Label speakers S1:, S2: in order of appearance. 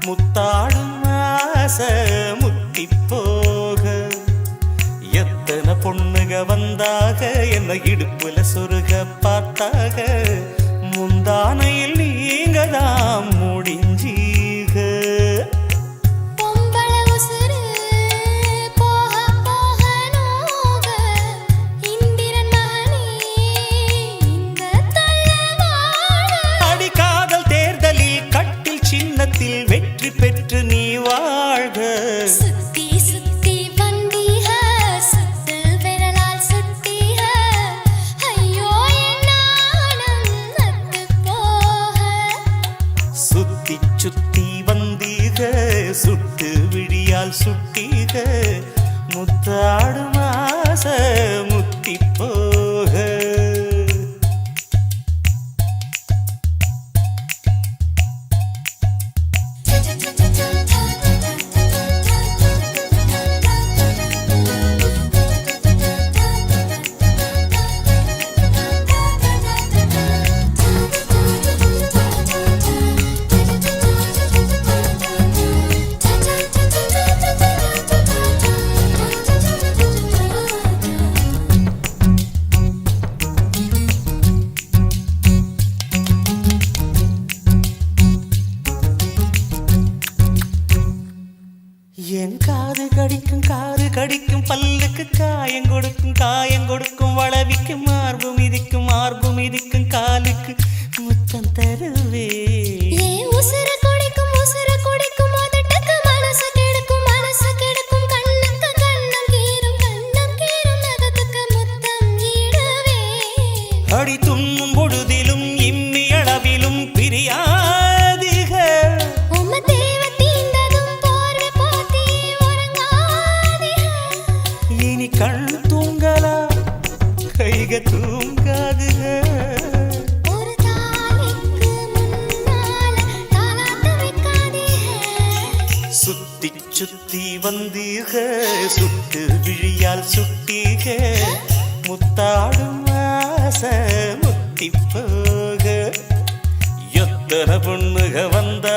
S1: முத்தாடும் ஆசை முத்தி போக எத்தனை பொண்ணுக வந்தாக என்ன இடுப்புல சொருக பார்த்தாக முந்தானையில் நீங்க தான் முடிஞ்சீக அடிக்காதல் தேர்தலில் கட்டில் சின்னத்தில் வெற்றி பெற்று நீ வாழ்க சுத்தி வந்தீக சுட்டு விழியால் சுட்டீக முத்தாடும் ஆசை முத்தி போக என் காது கடிக்கும் பல்லுக்கு காயம் கொடுக்கும் வளவிக்கும் மார்பு மிதிக்கும் காலுக்கு முத்தம் தருவே அடி துண்ணும் பொழுதிலும் இம்மி அளவிலும் பிரியா கண் தூங்கலா கைக தூங்காது சுத்தி வந்தீக சுட்டு விழியால் சுட்டீக முத்தாடும் ஆசை முத்தி போக எத்தனை பொண்ணுக வந்த